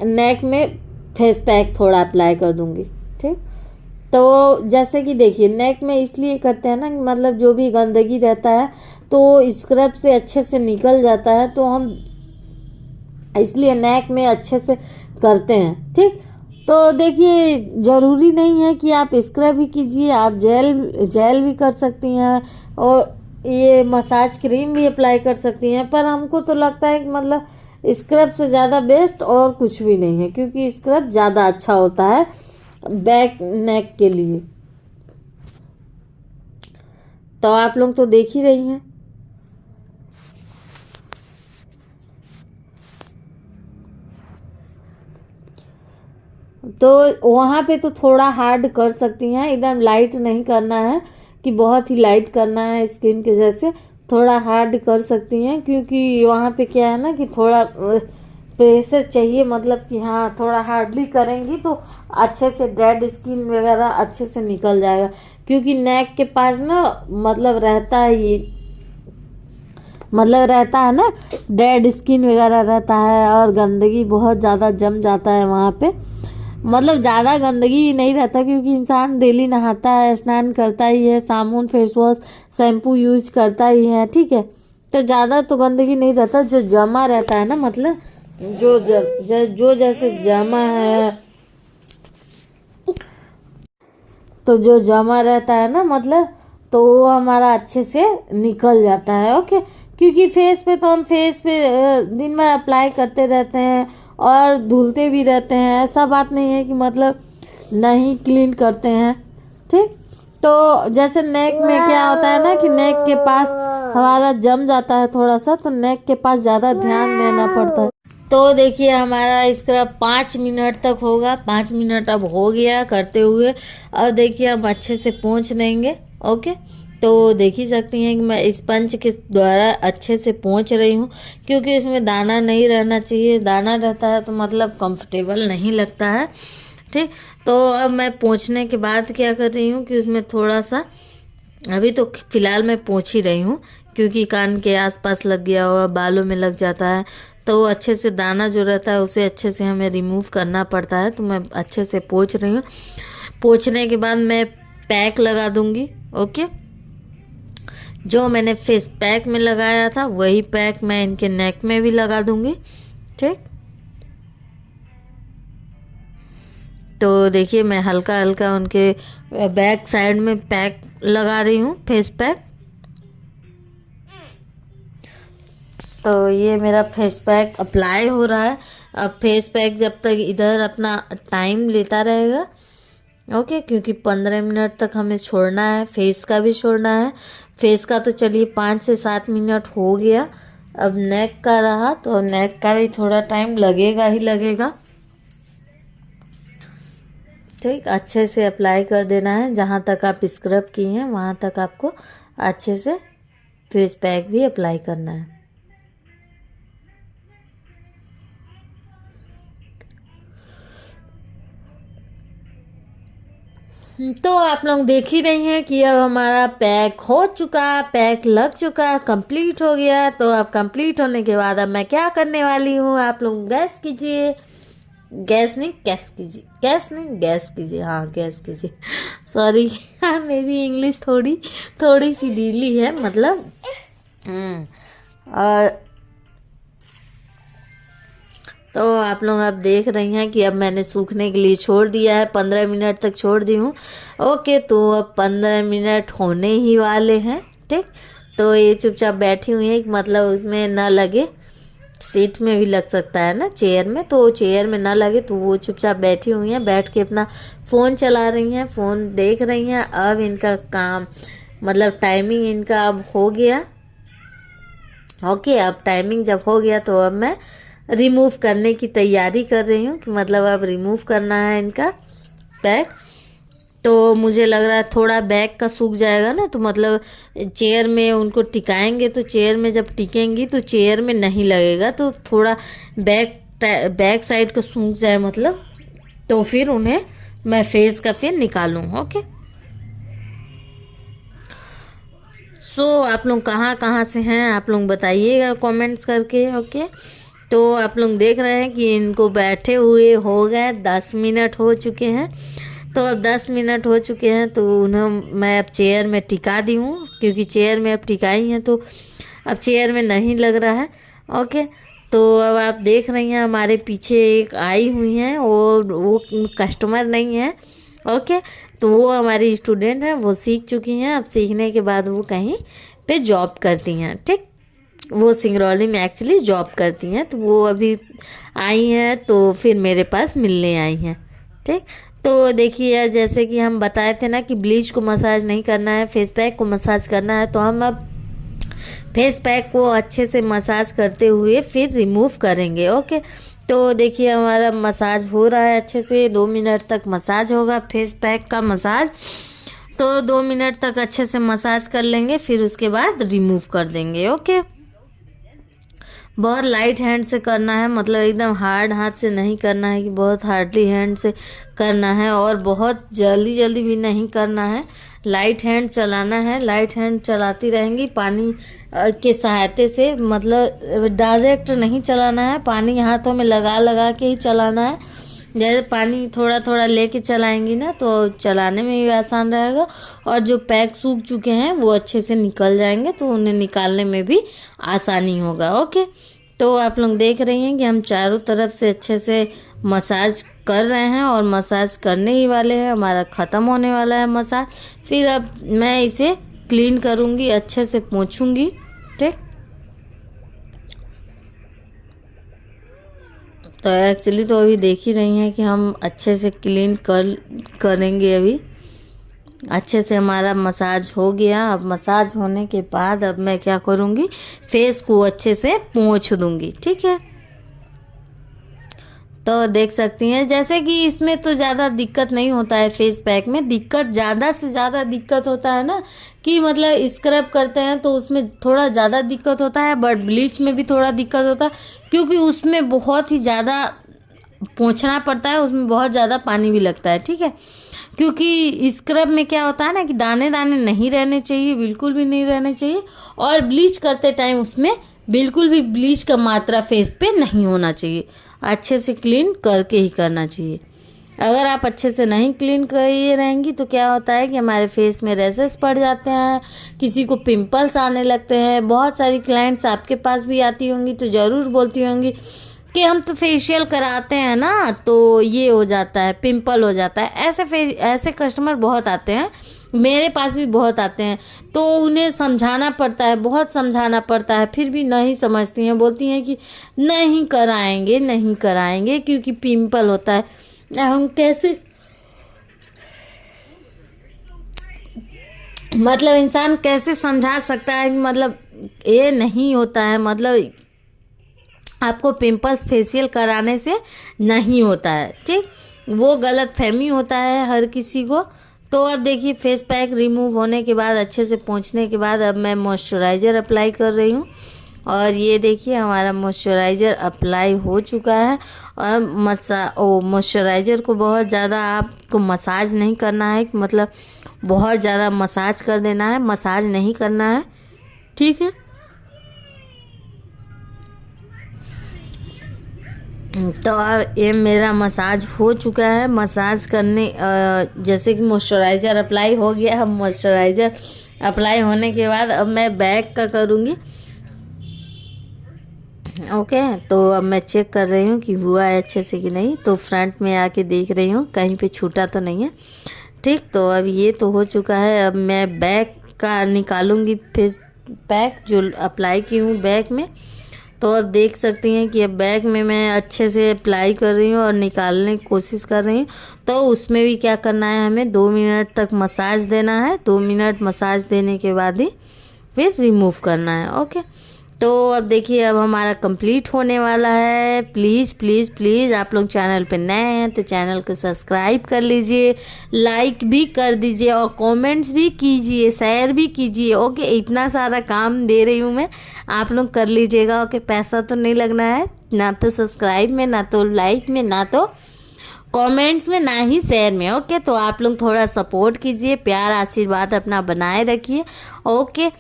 नेक में फेस पैक थोड़ा अप्लाई कर दूँगी। ठीक, तो जैसे कि देखिए नेक में इसलिए करते हैं ना कि मतलब जो भी गंदगी रहता है तो स्क्रब से अच्छे से निकल जाता है, तो हम इसलिए नेक में अच्छे से करते हैं। ठीक, तो देखिए ज़रूरी नहीं है कि आप स्क्रब ही कीजिए, आप जेल भी कर सकती हैं, और ये मसाज क्रीम भी अप्लाई कर सकती हैं। पर हमको तो लगता है कि मतलब स्क्रब से ज़्यादा बेस्ट और कुछ भी नहीं है, क्योंकि स्क्रब ज़्यादा अच्छा होता है बैक नेक के लिए। तो आप लोग तो देख ही रही हैं। तो वहाँ पे तो थोड़ा हार्ड कर सकती हैं, एकदम लाइट नहीं करना है कि बहुत ही लाइट करना है स्किन के जैसे, थोड़ा हार्ड कर सकती हैं। क्योंकि वहाँ पे क्या है ना कि थोड़ा प्रेशर चाहिए, मतलब कि हाँ थोड़ा हार्डली करेंगी तो अच्छे से डेड स्किन वगैरह अच्छे से निकल जाएगा। क्योंकि नेक के पास ना मतलब रहता है ये, मतलब रहता है ना डेड स्किन वगैरह रहता है, और गंदगी बहुत ज़्यादा जम जाता है वहाँ पे। मतलब ज़्यादा गंदगी नहीं रहता क्योंकि इंसान डेली नहाता है, स्नान करता ही है, साबुन फेस वॉश शैम्पू यूज करता ही है। ठीक है, तो ज़्यादा तो गंदगी नहीं रहता, जो जमा रहता है ना, मतलब जो जैसे जमा है, तो जो जमा रहता है ना मतलब, तो वो हमारा अच्छे से निकल जाता है। ओके, क्योंकि फेस पे तो हम फेस पे दिन भर अप्लाई करते रहते हैं और धुलते भी रहते हैं, ऐसा बात नहीं है कि मतलब नहीं क्लीन करते हैं। ठीक, तो जैसे नेक में क्या होता है ना कि नेक के पास हमारा जम जाता है थोड़ा सा, तो नेक के पास ज़्यादा ध्यान देना पड़ता है। तो देखिए हमारा स्क्रब 5 मिनट तक होगा, 5 मिनट अब हो गया करते हुए। अब देखिए हम अच्छे से पोंछ देंगे। ओके, तो देख ही सकती हैं कि मैं स्पंज के द्वारा अच्छे से पोंछ रही हूँ, क्योंकि इसमें दाना नहीं रहना चाहिए, दाना रहता है तो मतलब कंफर्टेबल नहीं लगता है। ठीक, तो अब मैं पोंछने के बाद क्या कर रही हूँ कि उसमें थोड़ा सा, अभी तो फ़िलहाल मैं पोंछ ही रही हूँ क्योंकि कान के आसपास लग गया हुआ, बालों में लग जाता है, तो अच्छे से दाना जो रहता है उसे अच्छे से हमें रिमूव करना पड़ता है। तो मैं अच्छे से पोंछ रही हूँ। पोंछने के बाद मैं पैक लगा दूँगी। ओके, जो मैंने फेस पैक में लगाया था वही पैक मैं इनके नेक में भी लगा दूँगी। ठीक, तो देखिए मैं हल्का हल्का उनके बैक साइड में पैक लगा रही हूँ, फेस पैक। तो ये मेरा फेस पैक अप्लाई हो रहा है। अब फेस पैक जब तक इधर अपना टाइम लेता रहेगा। ओके, क्योंकि 15 मिनट तक हमें छोड़ना है, फेस का भी छोड़ना है। फेस का तो चलिए 5 से 7 मिनट हो गया, अब नेक का रहा, तो नेक का भी थोड़ा टाइम लगेगा ही लगेगा। ठीक, अच्छे से अप्लाई कर देना है, जहाँ तक आप स्क्रब किए हैं वहाँ तक आपको अच्छे से फेस पैक भी अप्लाई करना है। तो आप लोग देख ही रही हैं कि अब हमारा पैक हो चुका, पैक लग चुका, कंप्लीट हो गया। तो अब कंप्लीट होने के बाद अब मैं क्या करने वाली हूँ, आप लोग गैस कीजिए, गैस नहीं गैस कीजिए, गैस नहीं गैस कीजिए, हाँ गैस कीजिए। सॉरी मेरी इंग्लिश थोड़ी सी ढीली है, मतलब और तो आप लोग अब देख रही हैं कि अब मैंने सूखने के लिए छोड़ दिया है, 15 मिनट तक छोड़ दी हूँ। ओके, तो अब 15 मिनट होने ही वाले हैं, ठीक। तो ये चुपचाप बैठी हुई है, मतलब उसमें ना लगे, सीट में भी लग सकता है ना, चेयर में, तो चेयर में ना लगे, तो वो चुपचाप बैठी हुई हैं, बैठ के अपना फ़ोन चला रही हैं, फ़ोन देख रही हैं। अब इनका काम, मतलब टाइमिंग इनका अब हो गया। ओके, अब टाइमिंग जब हो गया तो अब मैं रिमूव करने की तैयारी कर रही हूँ, कि मतलब अब रिमूव करना है इनका बैग। तो मुझे लग रहा है थोड़ा बैग का सूख जाएगा ना, तो मतलब चेयर में उनको टिकाएंगे, तो चेयर में जब टिकेंगी तो चेयर में नहीं लगेगा, तो थोड़ा बैक साइड का सूख जाए, मतलब तो फिर उन्हें मैं फेस का फिर निकालूँ। ओके, सो आप लोग कहाँ कहाँ से हैं आप लोग बताइएगा कमेंट्स करके। ओके, तो आप लोग देख रहे हैं कि इनको बैठे हुए हो गए 10 मिनट हो चुके हैं। तो अब 10 मिनट हो चुके हैं, तो उन्हें मैं अब चेयर में टिका दी हूँ, क्योंकि चेयर में अब टिकाई हैं तो अब चेयर में नहीं लग रहा है। ओके, तो अब आप देख रही हैं हमारे पीछे एक आई हुई हैं, और वो कस्टमर नहीं है। ओके, तो वो हमारी स्टूडेंट है, वो सीख चुकी हैं। अब सीखने के बाद वो कहीं पे जॉब करती हैं, ठीक। वो सिंगरौली में एक्चुअली जॉब करती हैं, तो वो अभी आई हैं, तो फिर मेरे पास मिलने आई हैं, ठीक। तो देखिए, जैसे कि हम बताए थे ना कि ब्लीच को मसाज नहीं करना है, फेस पैक को मसाज करना है, तो हम अब फेस पैक को अच्छे से मसाज करते हुए फिर रिमूव करेंगे। ओके, तो देखिए हमारा मसाज हो रहा है अच्छे से, 2 मिनट तक मसाज होगा फेस पैक का मसाज। तो 2 मिनट तक अच्छे से मसाज कर लेंगे, फिर उसके बाद रिमूव कर देंगे। ओके, बहुत लाइट हैंड से करना है, मतलब एकदम हार्ड हाथ से नहीं करना है कि बहुत हार्डली हैंड से करना है, और बहुत जल्दी जल्दी भी नहीं करना है, लाइट हैंड चलाना है। लाइट हैंड चलाती रहेंगी पानी के सहायता से, मतलब डायरेक्ट नहीं चलाना है, पानी हाथों में लगा लगा के ही चलाना है। जैसे पानी थोड़ा थोड़ा लेके चलाएंगी ना, तो चलाने में भी आसान रहेगा, और जो पैक सूख चुके हैं वो अच्छे से निकल जाएंगे, तो उन्हें निकालने में भी आसानी होगा। ओके, तो आप लोग देख रही हैं कि हम चारों तरफ से अच्छे से मसाज कर रहे हैं, और मसाज करने ही वाले हैं, हमारा ख़त्म होने वाला है मसाज। फिर अब मैं इसे क्लीन करूँगी, अच्छे से पोंछूँगी, ठीक। तो एक्चुअली तो अभी देख ही रही हैं कि हम अच्छे से क्लीन करेंगे। अभी अच्छे से हमारा मसाज हो गया। अब मसाज होने के बाद अब मैं क्या करूँगी, फेस को अच्छे से पोंछ दूँगी, ठीक है। तो देख सकती हैं, जैसे कि इसमें तो ज़्यादा दिक्कत नहीं होता है, फेस पैक में दिक्कत ज़्यादा से ज़्यादा दिक्कत होता है ना, कि मतलब स्क्रब करते हैं तो उसमें थोड़ा ज़्यादा दिक्कत होता है, बट ब्लीच में भी थोड़ा दिक्कत होता है, क्योंकि उसमें बहुत ही ज़्यादा पोंछना पड़ता है, उसमें बहुत ज़्यादा पानी भी लगता है, ठीक है। क्योंकि स्क्रब में क्या होता है ना कि दाने दाने नहीं रहने चाहिए, बिल्कुल भी नहीं रहने चाहिए, और ब्लीच करते टाइम उसमें बिल्कुल भी ब्लीच का मात्रा फेस पे नहीं होना चाहिए, अच्छे से क्लीन करके ही करना चाहिए। अगर आप अच्छे से नहीं क्लीन किए रहेंगी तो क्या होता है कि हमारे फेस में रैशेस पड़ जाते हैं, किसी को पिंपल्स आने लगते हैं। बहुत सारी क्लाइंट्स आपके पास भी आती होंगी तो ज़रूर बोलती होंगी कि हम तो फेशियल कराते हैं ना, तो ये हो जाता है, पिंपल हो जाता है। ऐसे कस्टमर बहुत आते हैं, मेरे पास भी बहुत आते हैं, तो उन्हें समझाना पड़ता है, बहुत समझाना पड़ता है, फिर भी नहीं समझती हैं, बोलती हैं कि नहीं कराएंगे नहीं कराएंगे क्योंकि पिंपल होता है। हम कैसे, मतलब इंसान कैसे समझा सकता है, मतलब ये नहीं होता है, मतलब आपको पिंपल्स फेशियल कराने से नहीं होता है, ठीक। वो गलत फहमी होता है हर किसी को। तो अब देखिए फेस पैक रिमूव होने के बाद, अच्छे से पोंछने के बाद, अब मैं मॉइस्चराइज़र अप्लाई कर रही हूँ। और ये देखिए हमारा मॉइस्चराइज़र अप्लाई हो चुका है। और मॉइस्चराइज़र को बहुत ज़्यादा आपको मसाज नहीं करना है, मतलब बहुत ज़्यादा मसाज कर देना है, मसाज नहीं करना है, ठीक है। तो अब ये मेरा मसाज हो चुका है। मसाज करने जैसे कि मॉइस्चराइज़र अप्लाई हो गया। अब मॉइस्चराइज़र अप्लाई होने के बाद अब मैं बैक का करूँगी। ओके, तो अब मैं चेक कर रही हूँ कि हुआ है अच्छे से कि नहीं। तो फ्रंट में आके देख रही हूँ कहीं पे छूटा तो नहीं है, ठीक। तो अब ये तो हो चुका है। अब मैं बैक का निकालूंगी फेस पैक जो अप्लाई की हूँ बैक में। तो अब देख सकती हैं कि अब बैक में मैं अच्छे से अप्लाई कर रही हूँ और निकालने की कोशिश कर रही हूँ। तो उसमें भी क्या करना है, हमें 2 मिनट तक मसाज देना है। 2 मिनट मसाज देने के बाद ही फिर रिमूव करना है। ओके, तो अब देखिए अब हमारा कंप्लीट होने वाला है। प्लीज़ प्लीज़ प्लीज़ आप लोग चैनल पे नए हैं तो चैनल को सब्सक्राइब कर लीजिए, लाइक भी कर दीजिए और कमेंट्स भी कीजिए, शेयर भी कीजिए। ओके, इतना सारा काम दे रही हूँ मैं, आप लोग कर लीजिएगा। ओके, पैसा तो नहीं लगना है, ना तो सब्सक्राइब में, ना तो लाइक में, ना तो कमेंट्स में, ना ही शेयर में। ओके, तो आप लोग थोड़ा सपोर्ट कीजिए, प्यार आशीर्वाद अपना बनाए रखिए। ओके,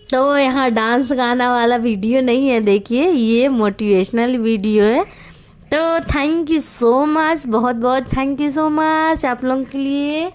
तो यहाँ डांस गाना वाला वीडियो नहीं है, देखिए ये मोटिवेशनल वीडियो है। तो थैंक यू सो मच, बहुत बहुत थैंक यू सो मच आप लोगों के लिए।